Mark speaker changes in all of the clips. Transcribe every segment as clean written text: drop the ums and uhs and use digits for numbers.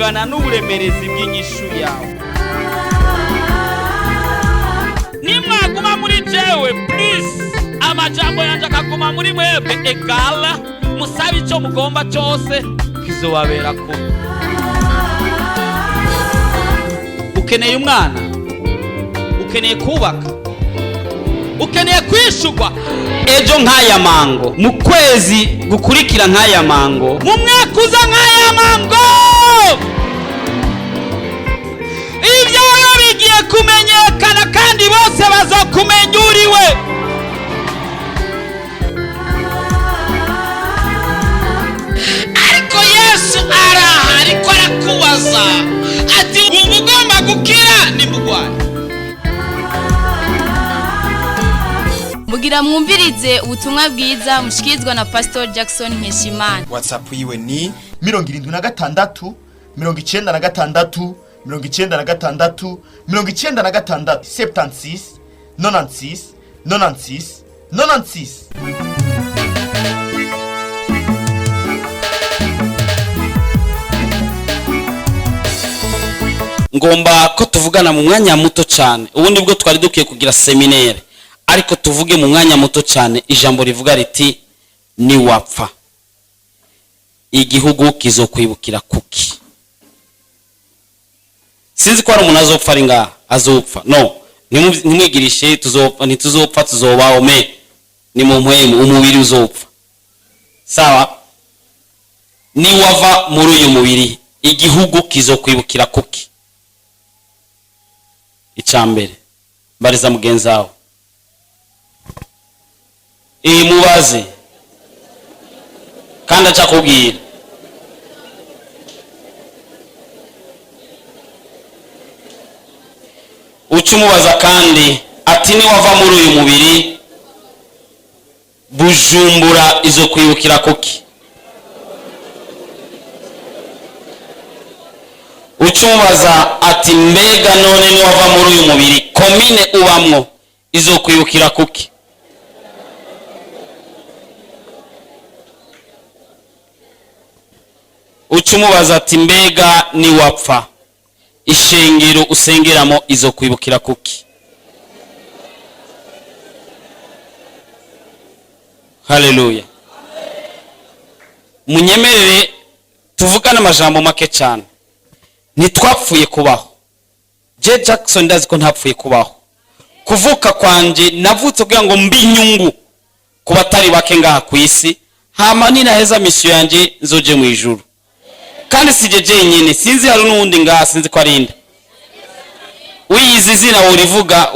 Speaker 1: kungana n'uburemerezi bw'inyishu yawe. Nimwaguma muri jewe please, amajambo yanje akaguma muri mwebwe egala, musabe ico mugomba cyose kizobabera ko. Ukeneye umwana, ukeneye kubaka, ukeneye kwishugwa ejo nk'aya mango, mu kwezi gukurikira nk'aya mango, mu mwaka uza nk'aya mango, ibyawe bigiye kumenyekana kandi bose bazokumenya uriwe. Ariko Yesu araha, ariko arakubaza ati ubu ugomba gukira nimugwane.
Speaker 2: Mugira mwumvirize ubutumwa bwiza mushikizwa na Pastor Jackson NKESHIMANA.
Speaker 3: WhatsApp yiwe ni 76 96 96 96 76 96 96 96.
Speaker 1: Ngomba ko tuvugana mu mwanya muto cyane. Ubundi bwo twari dukiye kugira seminaire, ariko tuvuge mu mwanya muto cyane. Ijambo rivuga riti ni wapfa igihugu kizokwibukira kuki. Sinzi ko ari umuntu azopfa ari ngaha azopfa, no, nimwigirishe tuzopfa ntituzopfa tuzobaho me ni mu mpwemu umubiri uzopfa. Sawa, ni wava muri uyu mubiri igihugu kizokwibukira kuki. Icambere bariza mugenzi wawe mubaze kandi acakubwira. Ucumubaza kandi ati ni wava muri uyu mubiri Bujumbura izo kwibukira kuki. Ucumubaza ati mbega none ni wava muri uyu mubiri komine ubamwo izo kwibukira kuki. Ucumubaza ati mbega ni wapfa ishengero usengeramo izo kwibukira kuki. Haleluya. Munyemerere tuvugana amajambo make cyane. Ntitwapfuye kubaho. Je Jackson ndazi ko ntapfuye kubaho. Kuvuka kwanje navutse kugira ngo mbi inyungu ku batari bake ngaha ku isi, hama ninaheza mission yanje nzoje mu ijuru. Kandi sije jenyine, sinzi hari n'undi ngaha, sinzi ko arinda. Uyizi izina urivuga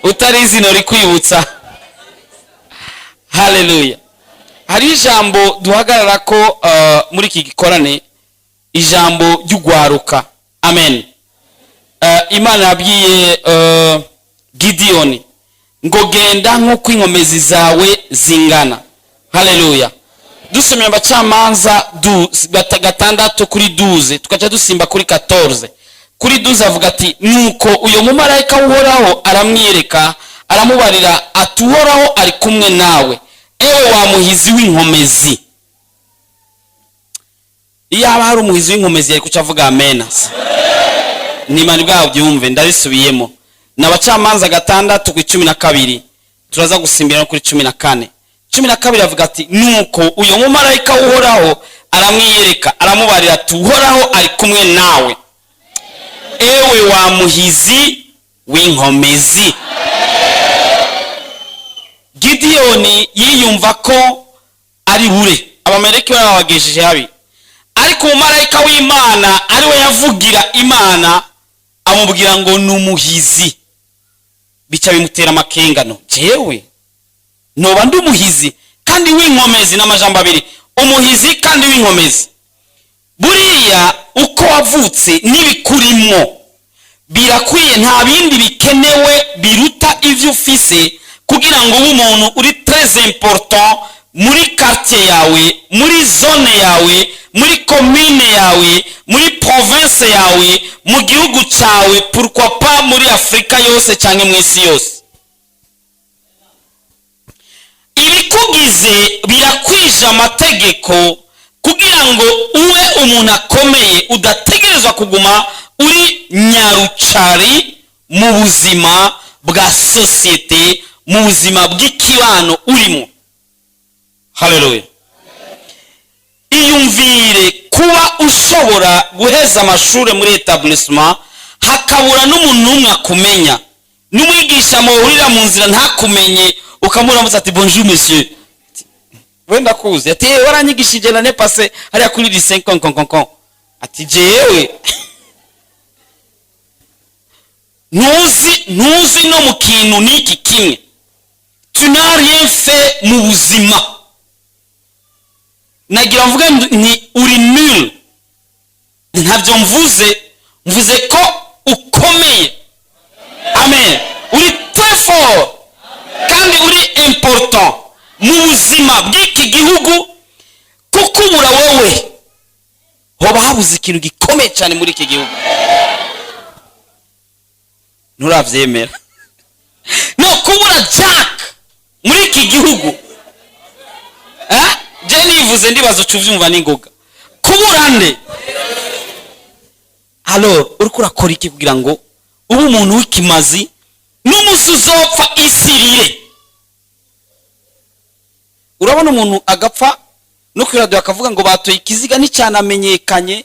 Speaker 1: utarizi no rikwibutsa. Haleluya. Hari ijambo duhagarara ko muri iki gikorane, ijambo ry'ugwaruka. Amen. Imana yabwiye Gideon ngo genda nk'uko inkomezi zawe zingana. Haleluya. Dusomye abacamanza 6 kuri 12 tukaca dusimba kuri 14. Kuri 12 avuga ati nuko uyo mumarayika uhoraho aramwireka aramubarira ati uhoraho ari kumwe nawe ewe wa muhizi w'inkomezi. Iyo haba hari umuhizi w'inkomezi yari kucavuga amena. Nimani bwaho byumve ndabisubiyemo. N'abacamanza 6:12 turaza gusimbira kuri 14. 12 avuga ati nuko uyo mumarayika uhoraho aramwiyereka aramubarira ati uhoraho ari kumwe nawe ewe wa muhizi w'inkomezi. Gideon yiyumva ko ari bure, abameleki barabagejeje habi, ariko umumarayika w'Imana ari we yavugira Imana amubwira ngo numuhizi. Bica bimutera amakengano, jewe noba ndi umuhizi kandi w'inkomezi. N'amajambo abiri, umuhizi kandi w'inkomezi. Buriya uko wavutse nibikurimo birakwiye, nta bindi bikenewe biruta ivyo ufise kugira ngo umuntu uri très important muri quartier yawe, muri zone yawe, muri commune yawe, muri province yawe, mu gihugu cawe, pourquoi pas muri Afrika yose canke mu isi yose. Ibikugize birakwije amategeko kugira ngo uwe umuntu akomeye udategerezwa kuguma uri nyarucari mu buzima bwa sosiyete, mu buzima bw'ikibano urimo. Haleluya. Iyumvire kuba ushobora guheza amashuri muri etablissement hakabura n'umuntu umwe akumenya, n'umwigisha muhurira mu nzira ntakumenye, ukamuramutsa ati bonjour monsieur, wenda kuzi ati waranyigishije na ne passé hariya kuri lycée kon ati jewe ntuzi no mu kintu niki kimwe, tu n'as rien fait mu buzima. Nagira mvuga ni uri nul, ntabyo mvuze ko ukomeye. Amen. Uri très fort kandi uri important mu buzima bw'iki gihugu, kuko ubura wowe hoba habuze ikintu gikomeye cyane muri iki gihugu. Nturavyemera? No, kubura Jack muri iki gihugu, je nivuze ndibazo cuvyumva n'ingoga. Kubura nde? Alors uriko urakora iki kugira ngo ubu umuntu w'ikimazi n'umusi uzopfa isirire? Urabona umuntu agapfa no kwirado akavuga ngo batoye ikiziga n'icana amenyekanye,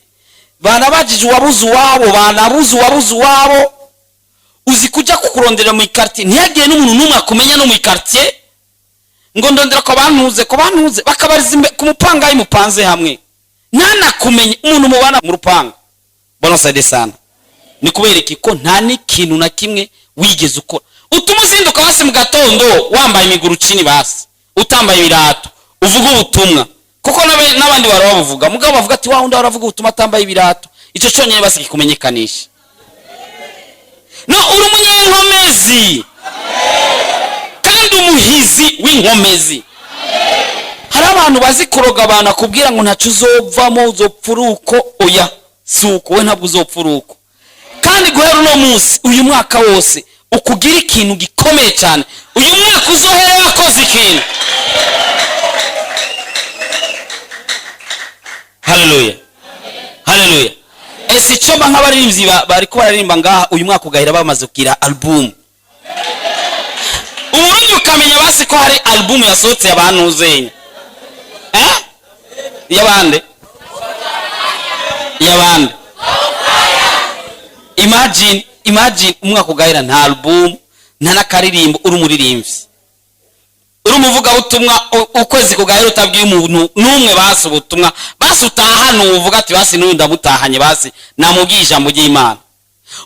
Speaker 1: banabajije uwabuze uwabo, banabuze uwabuze uwabo, uzi kuja kukurondera mu quartier ntiyagiye n'umuntu numwe akumenya no mu quartier, ngo ndondera ko bantuze bakabariza ku mupanga mupanze hamwe nana kumenya umuntu mubana mu rupanga. Bona sade sana ni kubera iki ko nta n'ikintu na kimwe wigeze ukora. Utuma uzinduka basi mu gatondo wambaye imiguru cini basi utambaye ibirato uvuga ubutumwa, kuko n'abandi bari bavuga mugabo bavuga ati wa undi aravuga ubutumwa atambaye ibirato, ico cyonyine basi kikumenyekanisha. No, uri umunyenkomezi kandi umuhizi w'inkomezi. Hari abantu bazi kuroga abantu akubwira ngo ntacu uzovamo, uzopfuruko. Oya, suko we ntabwo uzopfuruko. Kandi guhera uno munsi uyu mwaka wose ukugira ikintu gikomeye cyane. Uyu mwaka uzohera wakoze ikintu. Haleluya. Haleluya. Ese cyoba nk'abaririmbyi bari ko baririmba ngaha uyu mwaka ugahera bamaze kugira album. Uburundi ukamenya basi ko hari album yasohotse y'abantu uzenya. Yabande imagine umwaka ugahera nta album nta nakaririmbo, uri umuririmbyi, uri umuvuga ubutumwa, ukwezi kugahera utabwiye umuntu n'umwe basi ubutumwa, basi utahana uvuga ati basi n'uyu ndamutahanye basi namubwiye ijambo ry'Imana.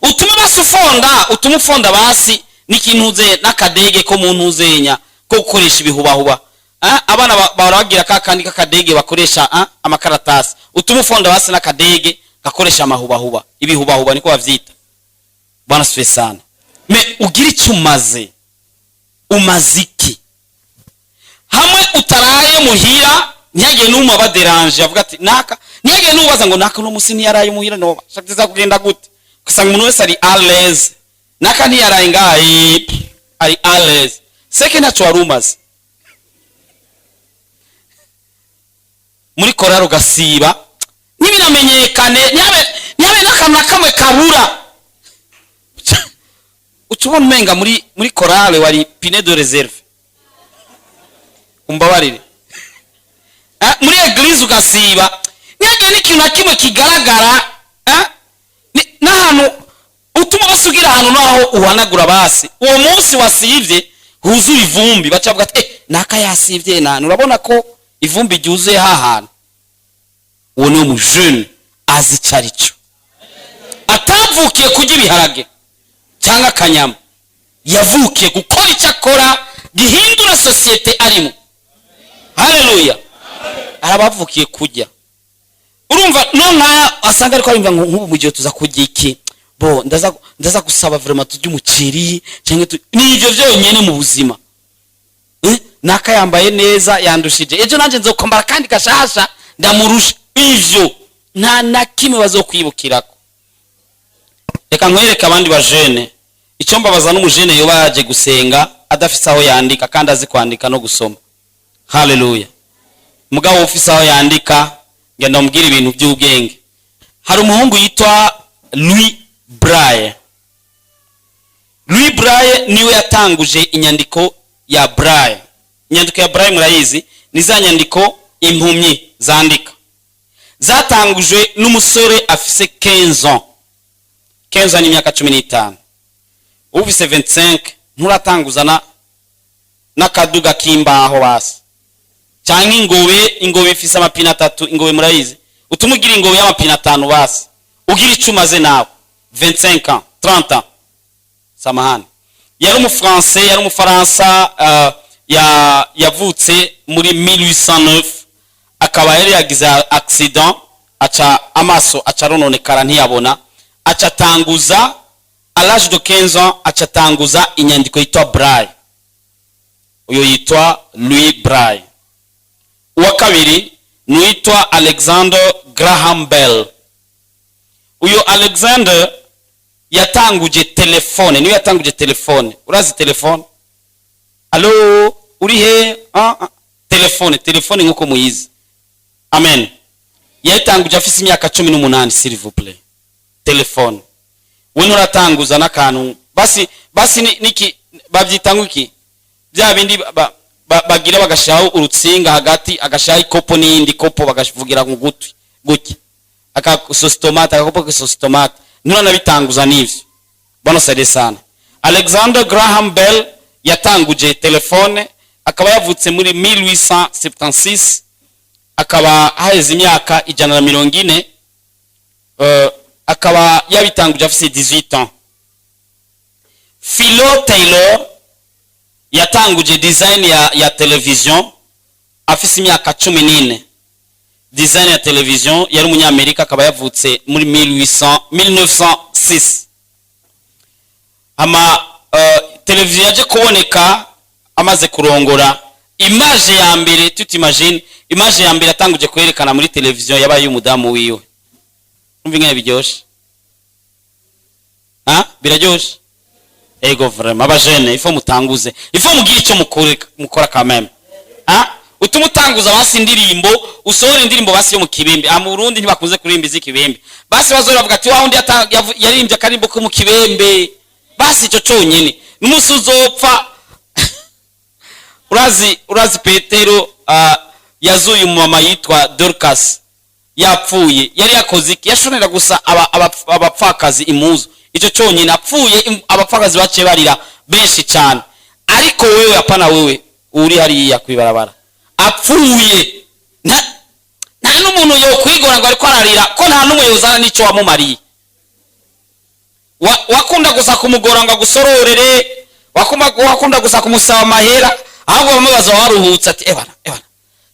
Speaker 1: Utuma ufonda basi n'ikintu uze n'akadege ko muntu uzenya ko gukoresha ibihubahuba. Abana barabagira kakandi kakadege bakoresha amakaratasi. Utuma ufonda basi n'akadege gakoresha amahubahuba, ibihubahuba niko bavyita. Bwana siwe sana. Me ugira icyo umaziki hamwe utaraye muhira ntiyagiye n'umwe abaderanje avuga ati naka, ntiyagiye n'ubaza ngo naka no musi ntiyaraye muhira no shakitiza kugenda gute, kusanga umuntu wese ari à l'aise, naka ntiyaraye ngahe ari à l'aise. Seke naco warumaze muri koraro gasiba nibinamenyekane nyabe nakamwe kamwe kabura. Utubona umenga muri korale wari pine de réserve, umbabarire. Muri eglise ugasiba nyagiye n'ikintu kimwe kigaragara, n'ahantu utuma basugira ahantu naho uhanagura basi uwo munsi wasivye huzura ivumbi, bacavuga ati naka yasivye nani, urabona ko ivumbi ryuzuye hahana. Uwo ni umujene azi cyarico, atavukiye kujya ibiharage cyangwa akanyama, yavukiye gukora icyo akora gihindura sosiyete arimo. Haleluya. Arabavukiye kujya, urumva nona asanga ariko arimva nk'ubu mu gihe tuza kujya iki bo ndaza gusaba vraiment tujye umuceri cyangwa n'ivyo byonyene mu buzima. Naka yambaye neza yandushije, ejo nanje nzokombara kandi gashasha ndamurusha. Ivyo nta nakimwe bazokwibukirako. Reka nkwereka abandi bajene icyo mbabaza n'umujene yo baje gusenga adafise aho yandika kandi azi kwandika no gusoma. Haleluya. Mugabo ufise aho yandika ngenda mubwira ibintu by'ubwenge. Hari umuhungu yitwa Louis Braille. Louis Braille niwe yatanguje inyandiko ya Braille. Inyandiko ya Braille murayizi ni za nyandiko impumyi zandika. Zatangujwe n'umusore afise 15 ans. 15 ans ni myaka 15. Ufise 25 nturatanguzana n'akaduga kimbaho basi. Cyangwa ingobe ifise amapine 3, ingobe murayizi. Utumugira ingobe y'amapine 5 basi. Ugira icumaze nawe 25 ans, 30 ans. Samahani. Yari umufrancais, yari umufaransa yavutse muri 1809. Akaba yari yagize accident, aca amaso acarononekara ntiyabona, aca tanguza à l'âge de 15 ans, aca tanguza inyandiko yitwa Braille. Uyo yitwa Louis Braille. Uwa kabiri nuitwa Alexander Graham Bell. Uyo Alexander yatanguje telefone, niwe yatanguje telefone. Urazi telefone? Allo, uri he? Telefone nkuko muyizi. Amen. Yatanguje afise imyaka 18 s'il vous plaît. Telefone. We nuratanguza nakantu. Basi niki babyitanga iki? Bya bindi bagira bagashaho urutsinga hagati agashaho ikopo n'indi kopo bagavugira ku gutwi guki akasostomate akakopo k'sostomate nurana bitanguza n'ivyo. Bano sade sana. Alexander Graham Bell yatanguje telefone, akaba yavutse muri 1876, akaba haheze imyaka 140. Akaba yabitanguje afise 18 ans. Philo Taylor yatanguje design ya television afise imyaka 14. Design ya television, yari umunyamerika, akaba yavutse muri 1906. Ama television yaje kuboneka amaze kurongora. Image ya mbere tutimagine, image ya mbere atanguje kwerekana muri television yabaye umudamu wiwe. Umva ngene biryoshe. Biraryoshe. Ego vraiment abajene ifo mutanguze. Ifo mugira ico mukora kameme. Utumutanguza basi indirimbo, usohora indirimbo basi yo mu kibembe. Mu Burundi ntibakunze kuririmba izikibembe. Basi bazora bavuga ati wa undi yaririmbye akarimbo ko mu kibembe. Basi ico cyonyine. N'umusi uzopfa. Urazi Petero yazuye umumama yitwa Dorcas. Yapfuye. Yari yakoze iki? Yashonera gusa abapfakazi imuzo. Ico cyonyine apfuye abapfakazi bace barira benshi cyane. Ariko wewe apana wewe uri hariya kwibarabara. Apfuye. Nta n'umuntu yo kwigora ngo ariko ararira ko nta numwe yozana nico wamumariye. Wakunda gusa kumugora ngo gusororere, wakunda gusa kumusaba amahera, ahubwo bamubaza waruhutse ati ebana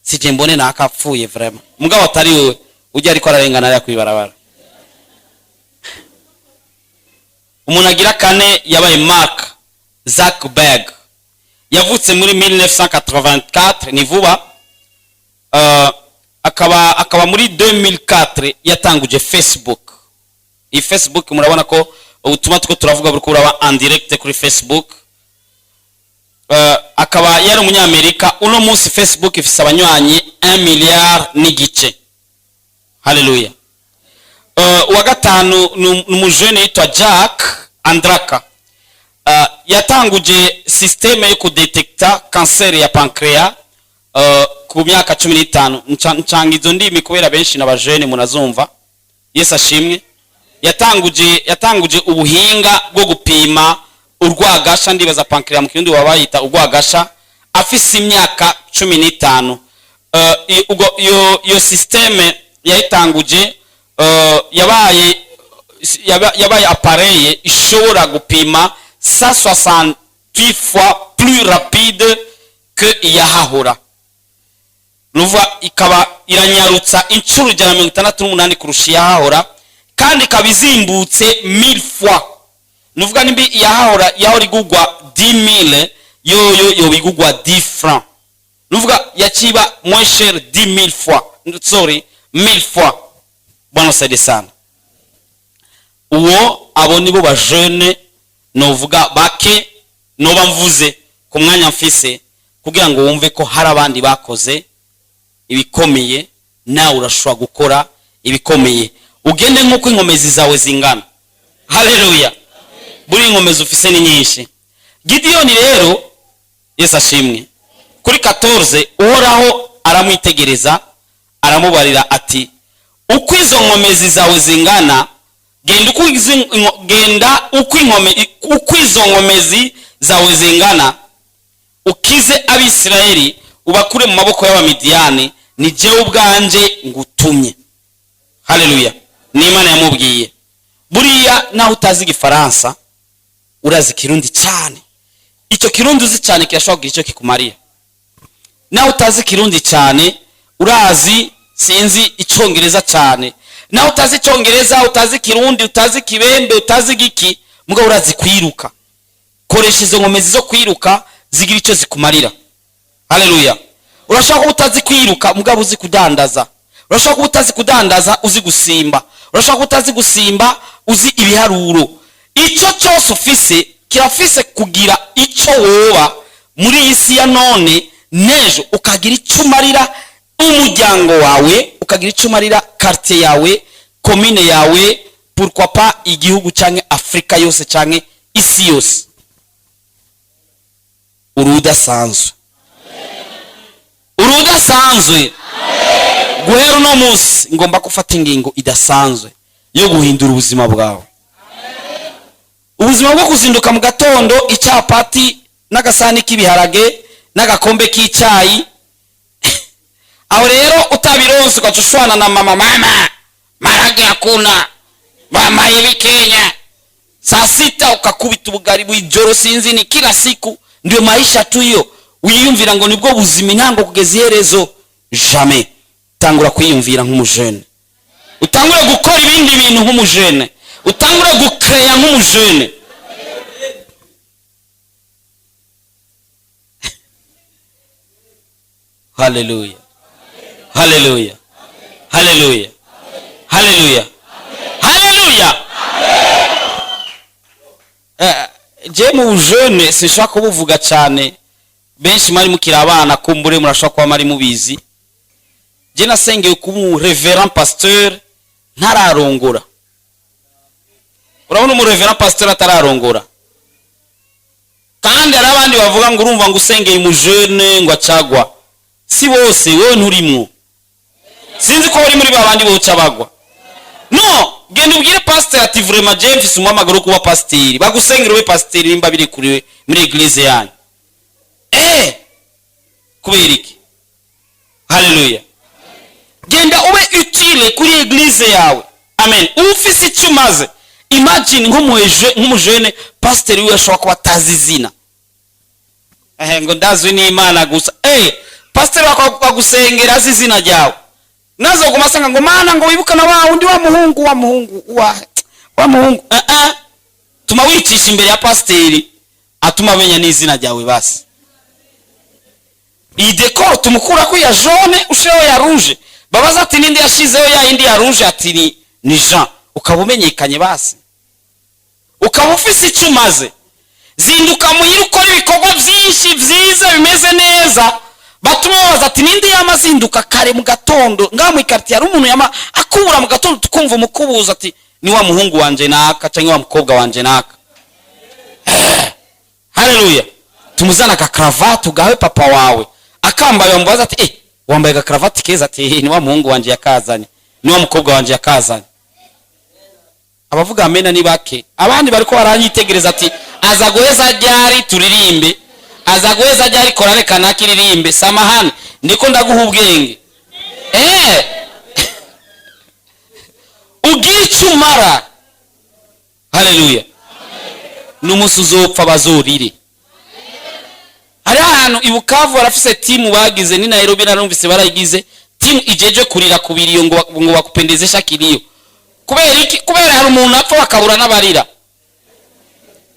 Speaker 1: sije mbone nakapfuye vraiment. Mugabo atari wewe ujya ariko ararengana ya kwibarabara. Umuntu agira kane yabaye Mark Zuckerberg. Yavutse muri 1984 ni vuba. Akaba muri 2004 yatanguje Facebook. I Facebook murabona ko utuma tuko turavuga buri kuraba en direct kuri Facebook. Akaba yari umunyamerika. Uno munsi Facebook ifise abanywanyi 1 milliard n'igice. Hallelujah. Wa gatanu n'umujene yitwa Jack Andraka. Yatanguje systeme yo kudetecta cancer ya pancreas ku myaka 15. Ncangizo ndimi kubera benshi n'abajene munazumva. Yesu ashimwe. Yatanguje ubuhinga bwo gupima urwagasha, ndibaza pancreas mu kirundi wabayita urwagasha, afise imyaka 15. Iyo systeme yayitanguje yabaye appareil ishobora gupima 168 fois plus rapide que iyahahura. Nuva ikaba iranyarutsa incuro 168 kurusha iyahahura, kandi kabizimbutse 1000 fois. Nuvuga nimbi iyahahura yahora igugwa 10000, yo bigugwa 10 francs. Nuvuga yakiba moins cher 10000 fois. Sorry, 1000 fois. Bwana sade sana. Uwo abo nibo bajene novuga bake no bamvuze ku mwanya mfise kugira ngo wumve ko hari abandi bakoze ibikomeye nawe urashobora gukora ibikomeye ugende nk'uko inkomezi zawe zingana. Haleluya. Buri inkomezi ufise ni nyinshi. Gideyoni rero Yesu ashimwe kuri 14 uhoraho aramwitegereza aramubarira ati uko izo nkomezi zawe zingana genda uko izo nkomezi zawe zingana ukize Abisirayeli ubakure mu maboko y'Abamidiyani ni jewe ubwanje ngutumye. Haleluya. Ni Imana yamubwiye. Buriya naho utazi igifaransa urazi Kirundi cyane. Icyo Kirundi uzi cyane kirashobora kugira icyo kikumarira. Naho utazi Kirundi cyane urazi sinzi Icyongereza cyane. Naho utazi Icyongereza, utazi Kirundi, utazi Kibembe, utazi Giki, mugabo urazi kwiruka. Koresha izo nkomezi zo kwiruka zigira icyo zikumarira. Haleluya. Urashaka ko utazi kwiruka mugabo uzi kudandaza. Urashaka ko utazi kudandaza uzi gusimba. Urashaka ko utazi gusimba uzi ibiharuro. Icyo cyose ufise kirafise kugira icyo woba muri isi ya none nejo ukagira icyo umarira umuryango wawe, ukagira icyo umarira quartier yawe, commune yawe, pourquoi pas igihugu cyangwa Afrika yose cyangwa isi yose. Urudasanzwe. Urudasanzwe. Guhera no munsi ngomba gufata ingingo idasanzwe yo guhindura ubuzima bwawe. Ubuzima bwo kuzinduka mu gatondo icyapati n'agasani k'ibiharage n'agakombe k'icyayi. Aho rero utabironse ukacushwana na mama marage hakuna mama hivi Kenya. Saa 6 ukakubita ubugari bw'ijoro sinzi ni kila siku ndio maisha tu hiyo. Uyiyumvira ngo nibwo buzima ntango kugeza iherezo. Jamais. Tangura kwiyumvira nk'umujene. Utangura gukora ibindi bintu nk'umujene. Utangura gukreya nk'umujene. Haleluya. Haleluya. Haleluya. Haleluya. Haleluya. Je mu bujene sinshaka kubuvuga cyane. Benshi mari mukira abana kumbure murashaka kwa mari mubizi. Je nasengeye ku reverend pasteur ntararongora. Urabona mu reverend pasteur atararongora. Kandi ari abandi bavuga ngo urumva ngo usengeye mu jeune ngo acagwa. Si bose wewe nturimo. Sinzi ko bari muri babandi boca bagwa. No, genda ubwire pasteur ati vraiment je mfise umwamagaro kuba pasteur. Bagusengera we pasteur nimba biri kuri muri eglise yanyu. Kubera iki? Haleluya. Genda ube utile kuri eglise yawe. Amen. Ufise icyo umaze. Imagine nk'umujene pastor wiwe ashobora kuba atazi izina. Ngo ndazwi n'Imana gusa. Pastor bakagusengera azi izina ryawe. Nazo kumasanga ngo mana ngo wibukana wa undi wa muhungu. Tuma wicisha imbere ya pastor atuma amenya n'izina ryawe basi. Iyi decor tumukura ko ya jaune usheho ya rouge. Babaza ati ninde yashizeho ya indi ya rouge ati ni Jean. Ukabumenyekanye basi. Ukaba ufise icyo umaze. Zinduka muhira ukora ibikorwa byinshi byiza bimeze neza. Batuma babaza ati ninde yamazinduka kare mu gatondo. Ngaho mu quartier ari umuntu yama akubura mu gatondo tukumva umukubuza ati ni wa muhungu wanje naka cyangwa wa mukobwa wanje naka. Haleluya. Tumuzana ka cravate ugawe papa wawe. Akambaye bamubaza ati wambaye ga cravate keza ati ni wa muhungu wanje yakazanye. Ni wa mukobwa wanje yakazanye. Abavuga amena ni bake. Abandi bariko baranyitegereza ati azagoheza ryari turirimbe. Azagoheza ryari korale kanaki ririmbe. Samahani ndiko ndaguha ubwenge. Ugicumara. Haleluya. N'umunsi uzopfa bazorire. Hari ahantu ibukavu barafise timu bagize ni Nairobi narumvise barayigize timu ijeje kurira kubiriyo ngo bakupendezesha kiriyo. Kubera hari umuntu apfa bakabura n'abarira.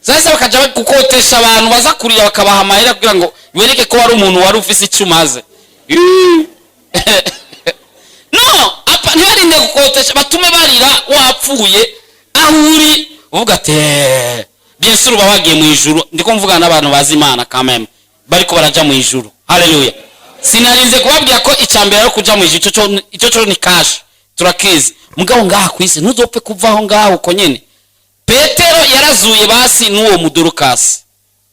Speaker 1: Sasa bakaja gukotesha abantu baza kurira bakabaha amahera kugira ngo bibereke ko wari umuntu wari ufise icyo umaze. No, apa ntibarinde gukotesha batume barira wapfuye ahuri uvuga ati bien sûr babagiye mu ijuru. Ndiko mvugana n'abantu bazi Imana quand même bariko baraja mu ijuru. Haleluya. sinarinze kubabwira ko icambere ari kuja mu ico cyo ni cash turakizi mugabo ngaha kwisi ntuzopfe kuvaho ngaho uko nyene. Petero yarazuye basi n'uwo mudurukasi,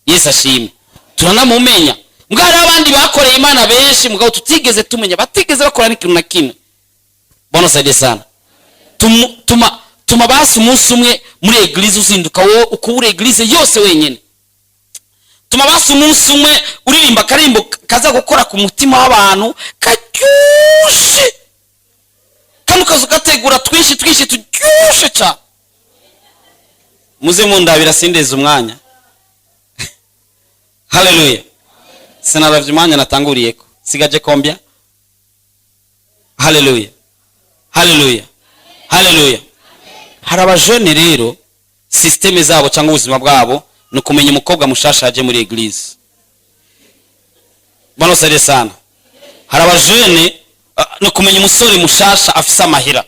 Speaker 1: Yesu ashimwe, turanamumenya. Mugabo abandi bakoreye Imana benshi mugabo tutigeze tumenya, batigeze bakora n'ikintu na kimwe. Bwana saide sana. Tuma basi umunsi umwe muri eglise uzinduka wo ukubura eglise yose wenyene. Tuma basi umunsi umwe uririmba karimbo kaza gukora ku mutima w'abantu karyushe, kandi ukazugategura twinshi turyushe cha. Muze mundabira sindeze umwanya. Haleluya. Sinaravye umwanya natanguriyeko. Sigaje kombya? Haleluya. Haleluya. Haleluya. Hari abajene rero systeme zabo cyangwa ubuzima bwabo no kumenya umukobwa mushasha aje muri eglise. Bano sare sana. Hari abajene no kumenya umusore mushasha afisa amahira.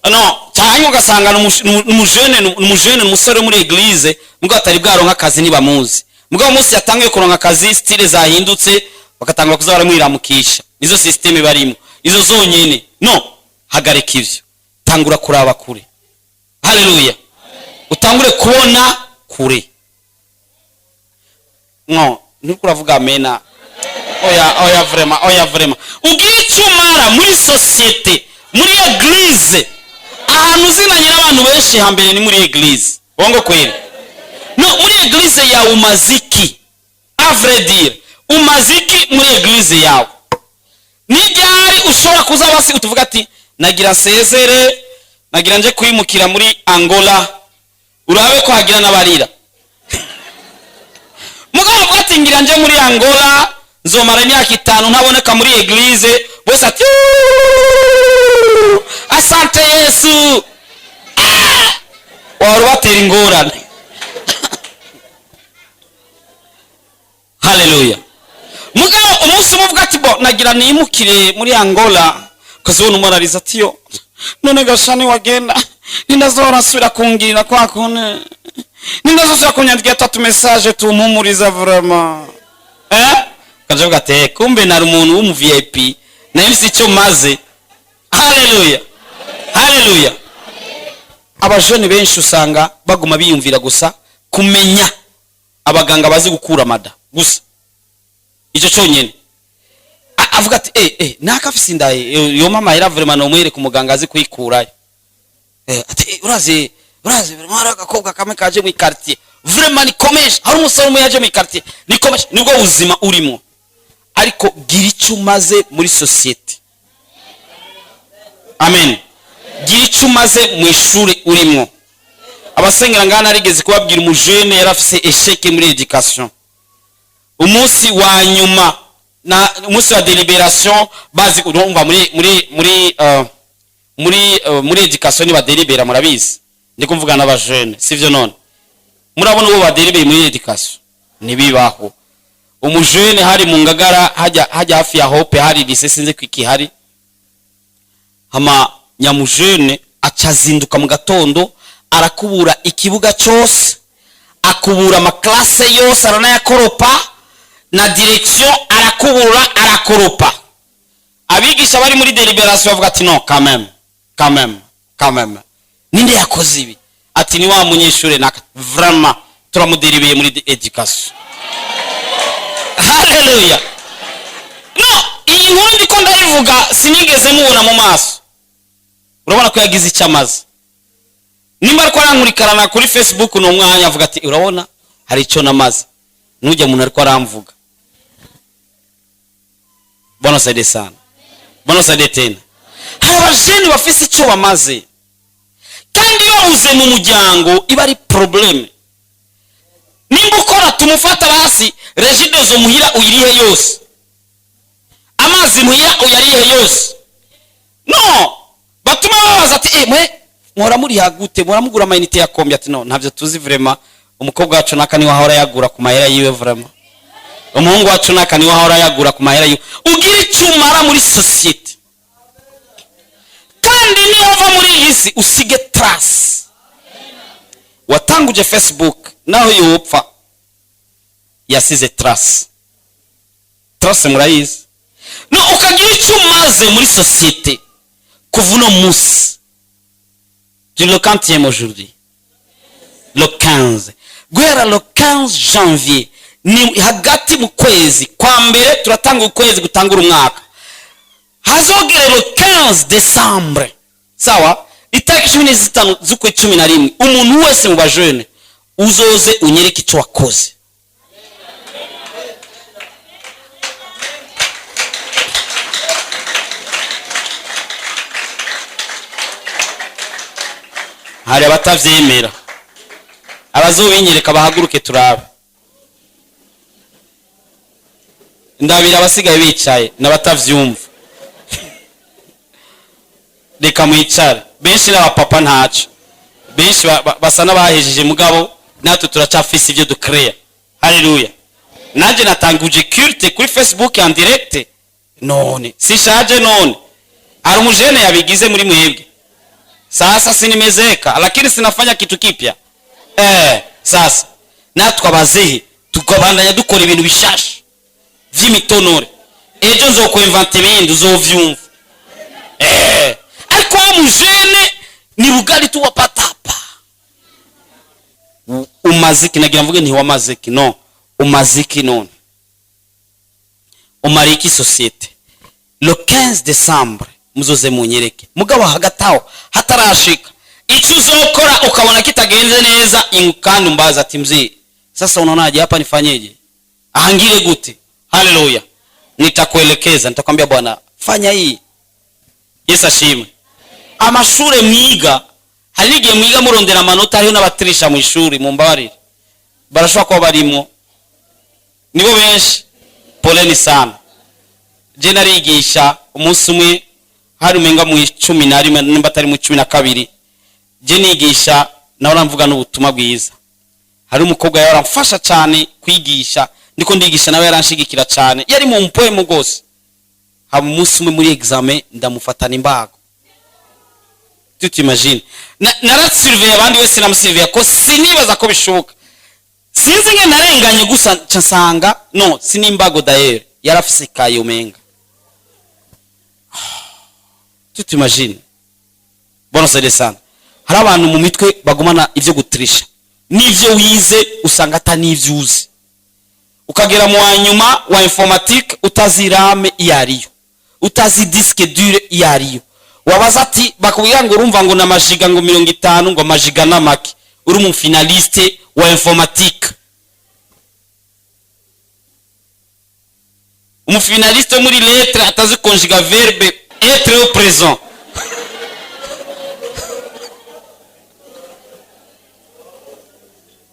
Speaker 1: No, cyangwa ugasanga n'umujene umusore muri eglise mugabo atari bwaronka akazi nibamuzi. Mugabo umunsi yatangiye kuronka akazi style zahindutse bakatangura kuzabara mwiramukisha. Nizo systeme barimo. Izo zonyene. No, hagarika ivyo. Tangura kuraba kure. Haleluya. Utangure kubona kure. No, ntukuravuga amena. Oya vraiment. Ugiye cyumara muri societe, muri eglise. Ahantu zinanye n'abantu benshi hambere ni muri eglise. Bongo kweli. No, muri eglise ya umaziki. A vrai dire, umaziki muri eglise yawe. Nijyari ushobora kuza basi utuvuga ati nagira nsezere, nagira nje kwimukira muri Angola. Urabe ko hagira nabarira. Mugabo ati ngira nje muri Angola, nzomara imyaka 5 ntaboneka muri eglise, bose ati asante Yesu. Warubatera ingorane. Haleluya. Mugabo umunsi muvuga ati bo nagira nimukire muri Angola, kazona umurariza ati yo none gashani wagenda ninazora sura kungirira kwa kone ninazosura kunyandika 3 message tumpumuriza vraiment kajavuga ati kumbe nari umuntu w'umu VIP na MC cyo maze. Haleluya. Haleluya. Abajone benshi usanga baguma biyumvira gusa kumenya abaganga bazi gukura mada gusa icyo cyonyene. Avuga ati nakafisi ndaye yo mama era vraiment no mwere ku muganga azi kwikurayo. Ati urazi vraiment agakobwa kamwe kaje mu quartier vraiment ni komesha, hari umusore umwe yaje mu quartier ni komesha, nibwo buzima urimo. Ariko gira icyo umaze muri societe. Amen. Gira icyo umaze mu ishuri urimo. Abasengera ngana arigeze kubabwira umujene yarafise échec muri education. Umunsi wa nyuma na umunsi wa délibération bazi urumva muri education ni badelibera murabizi. Ndiko mvuga n'abajene sivyo none. Murabona uwo badelibera muri education nibibaho. Umujene hari mu Ngagara hajya hafi ya Hope hari lycée sinze kwiki hari. Hama nyamujene acazinduka mu gatondo arakubura ikibuga cyose, akubura amaklase yose aranayakoropa na direction arakoropa. Abigisha bari muri délibération bavuga ati no quand même ninde yakoze ibi? Ati ni wa munyeshure naka vraiment turamuderibeye muri education. Haleluya. No, iyi nkuru ndiko ndayivuga sinigeze mubona mu maso. Urabona ko yagize icyamaze. Nimba ariko arankurikirana kuri Facebook no mwanya avuga ati urabona hari icyo namaze. Nujya umuntu ariko aramvuga. Bwana saide sana. Bwana saide tena. Hari abajene bafise icyo bamaze. Kandi iyo uze mu muryango iba ari problem. Nimba ukora tumufata basi regide zo muhira uyirihe yose. Amazi muhira uyarihe yose. No, batuma babaza ati mwora muri hagute muramugura amayinite ya kombi ati no ntavyo tuzi vraiment. Umukobwa wacu nakani wahora yagura ku mahera yiwe vraiment. Umuhungu wacu nakani wahora yagura ku mahera yiwe. Ugira icumara muri societe. Kandi ni ova muri isi usige trace. Watanguje Facebook naho yopfa yasize trace. Trace murayizi. no ukagira icyo umaze muri société kuva uno munsi. Le 15e aujourd'hui, le 15, guhera le 15 janvier, ni hagati mu kwezi kwa mbere turatanga ukwezi gutangura umwaka, hazogere le 15 décembre, sawa, itariki 15 z'ukwe 11, umuntu wese mu bajene uzoze unyereke icyo wakoze. Hari abatavyemera, abazobinyereka bahaguruke turabe. Ndabira abasigaye bicaye n'abatavyumva. Reka mwicare, benshi n'abapapa ntaco, benshi basa n'abahejeje mugabo natwe turacafise ibyo ducrea. Haleluya. Nanje natanguje culte kuri Facebook en direct, none sishaje, none ari umujene yabigize muri mwebwe. Sasa sinimezeka lakini sinafanya kitu kipya. Sasa natwe abazehe tukabandanya dukora ibintu bishasha vy'imitonore. Ejo nzokwinventa ibindi uzovyumva. Ariko umujene ni bugari tuwapatapa. Umaziki nagira mvuge nti wamaziki, no, umaziki none. Umariki société. Le 15 décembre muzoze munyereke. Mugabo hagataho hatarashika icyo uzokora ukabona kitagenze neza, kandi umbaza ati mzee, sasa unaonaje hapa nifanyeje? Ahangire gute? Haleluya. Nitakuelekeza, nitakwambia bwana fanya hii. Yesu ashimwe. Amashure mwiga, halige mwiga murondera amanota ariho n'abatirisha mu ishuri, mumbabarire. Barashobora kuba barimo. Nibo benshi. Poleni sana. Je narigisha umunsi umwe hari umenga mu 11 nimba atari mu 12. Je nigisha naho ramvuga n'ubutumwa bwiza. Hari umukobwa yaramfasha cyane kwigisha, ndiko ndigisha nawe yaranshigikira cyane, yari mu mpoemo gose. Haba umunsi umwe muri examen ndamufatana imbago. Tu t'imagines? Narasurveiller abandi wese namusurveiller ko sinibaza ko bishoboka. Sinzi nge narenganye gusa nsanga no sinimbago d'ailleurs yarafise kayo menga. Tu t'imagines? Bon c'est descend. Hari abantu mu mitwe bagumana ivyo gutrisha. Nivyo wize usanga atanivyo uzi. Ukagera mu wanyuma wa informatique utazirame iyariyo. Utazi disque dure iyariyo. Wabaza ati bakubwira ngo urumva ngo namajiga ngo 50 ngo majiga namaki. Uri mu finaliste wa informatique. Umufinaliste muri lettre atazi conjuga verbe être au présent.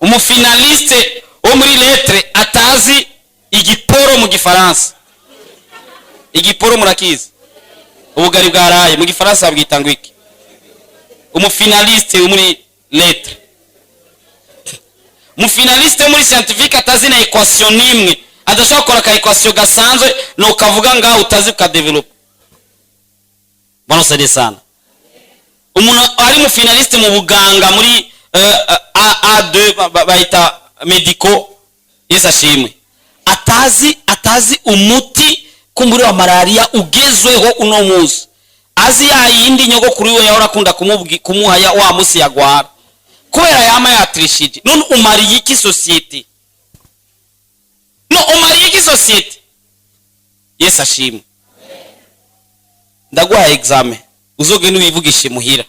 Speaker 1: Umufinaliste wo muri lettre atazi igiporo mu gifaransa. Igiporo murakizi? Ubugari bwaraye mu gifaransa bwita ngo iki? Umufinaliste wo muri lettre. Umufinaliste muri scientifique atazi na equation nimwe. Adashaka gukora ka equation gasanzwe no kavuga ngaho utazi ka develop. Bano sede sana. Umuntu ari mu finaliste mu buganga muri A2 baita medico, Yesu ashimwe. Atazi umuti kumburi wa malaria ugezweho uno munsi. Azi ya yindi nyogo kuri we yahora akunda kumuha ya wa musi yagwara. Kubera yama yatrishije. None umariye iki societe? No umariye iki societe? Yesu ashimwe. Ndaguha examen. Uzogenda ubivugishe muhira.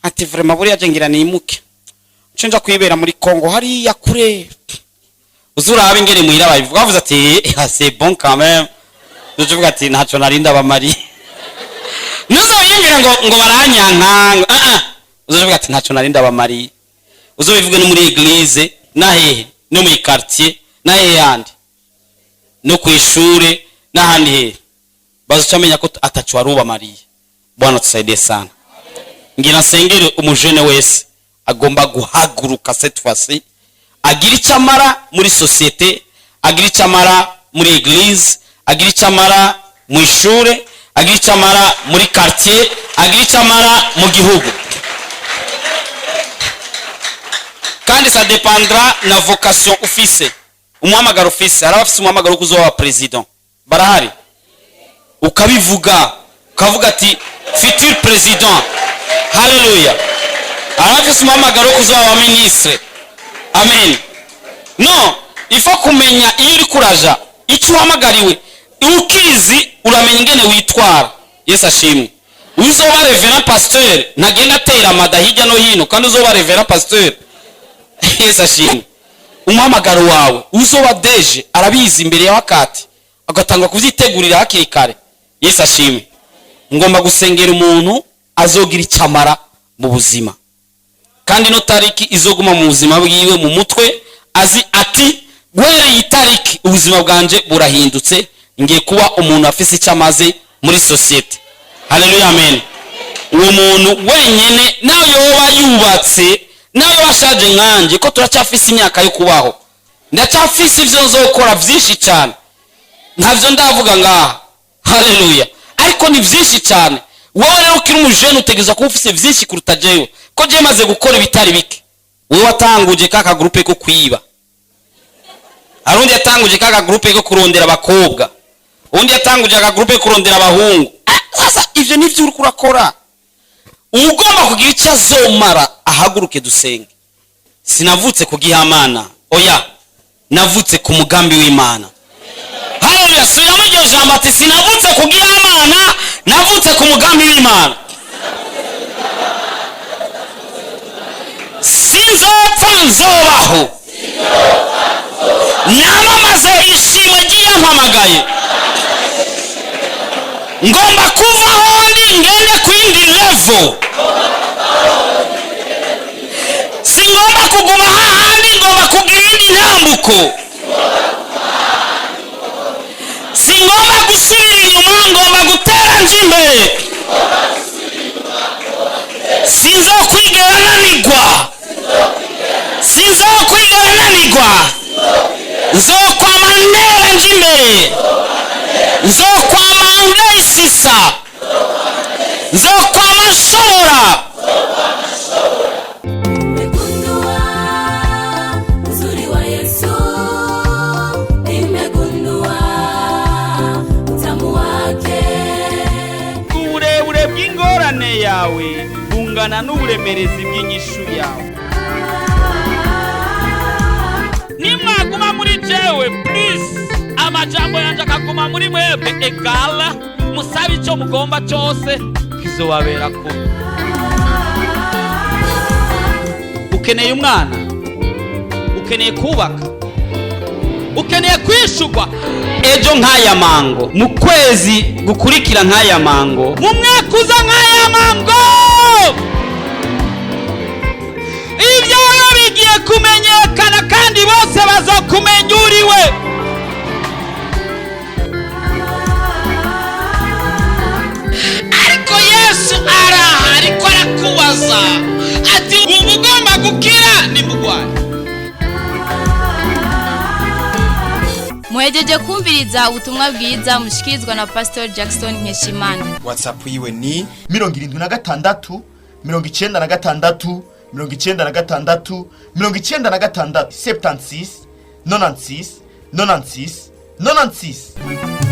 Speaker 1: Ati vraiment buri yajengira nimuke. Cenja kwibera muri Congo hari yakure. Uzurabe ingere muhira babivuga bavuze ati c'est bon quand même. Uzuvuga ati ntaco narinda bamari. Nuzo yingira ngo baranyanka. Uzuvuga ati ntaco narinda bamari. Uzobivuga no muri église na hehe no muri quartier na hehe handi. No kwishure na handi hehe. Bazucamenya ko ataco waruba Mariya. Bwana tusaidie sana. Ngira sengere umujene wese agomba guhaguruka cette fois-ci, agira icamara muri société, agira icamara muri église, agira icamara mu ishure, agira icamara muri quartier, agira icamara mu gihugu. Kandi ça dépendra na vocation office. Umuhamagaro office, arabafise umuhamagaro kuzoba president. Barahari. ukabivuga ukavuga ati futur president. Haleluya. Arafise umuhamagaro wo kuzoba wa ministre. Amen. No, ifo kumenya iyo uri kuraja icyo uhamagariwe, ukizi uramenya ingene witwara. Yesu ashimwe. Uzoba reverend pasteur ntagenda atera amada hirya no hino, kandi uzoba reverend pasteur. Yesu ashimwe. Umuhamagaro wawe uzoba deje arabizi imbere ya wakati, agatanga kuvyitegurira hakiri kare. Yesu ashimwe. Ngomba gusengera umuntu azogira icamara mu buzima, kandi no tariki izoguma mu buzima bwiwe mu mutwe, azi ati guhereye itariki ubuzima bwanje burahindutse, ngiye kuba umuntu afise icamaze muri societe. Haleluya, amen. Uwo muntu wenyene nayo yoba yubatse, nayo washaje nkanje, ko turacyafise imyaka yo kubaho, ndacyafise ivyo nzokora vyinshi cyane, ntavyo ndavuga ngaha. Haleluya. Ariko ni vyinshi cyane. Wowe rero ukiri umujene utegeza kuba ufise vyinshi kuruta jewe, ko je maze gukora ibitari bike. Wewe watanguje kaka groupe ko kwiba, arundi yatanguje kaka groupe ko kurondera abakobwa, undi yatanguje kaka groupe kurondera abahungu. Sasa ivyo nivyo uri kurakora. Ugomba kugira icyo azomara, ahaguruke dusenge. Sinavutse kugihamana, oya, navutse ku mugambi w'Imana. Haleluya. Subiramo iryo jambo ati sinavutse kugihamana, navutse ku mugambi w'Imana. Sinzopfa nzobaho, namamaze ishimwe ry'iyampamagaye. Ngomba kuva hondi ngende kwindi level. Singomba kuguma hahandi, ngomba kugira indi ntambuko. Singomba gusubira inyuma, ngomba gutera nje imbere. Sinzokwigera nanigwa, sinzokwigera nanigwa. Nzokwama ntera nje imbere, nzokwama ndayisisa, nzokwama nshobora. Uburebure bw'ingorane yawe bungana n'uburemerezi bw'inyishu yawe. Nimwaguma muri jewe, please, amajambo yanje akaguma muri mwebwe, egala musabe icyo mugomba cyose kizobabera ko. Ukeneye umwana, ukeneye kubaka, ukeneye kwishurwa ejo nk'aya mango, mu kwezi gukurikira nk'aya mango, mu mwaka uza nk'aya mango. Ibyo bigiye kumenyekana kandi bose bazokumenya uriwe. Ariko Yesu ariko arakubaza ati umugomba gukira ni mugwaye.
Speaker 2: Muhejeje kumviriza ubutumwa bwiza mushikirizwa na Pastor Jackson NKESHIMANA.
Speaker 3: WhatsApp yiwe ni 76 96 96 96 76 96 96 96.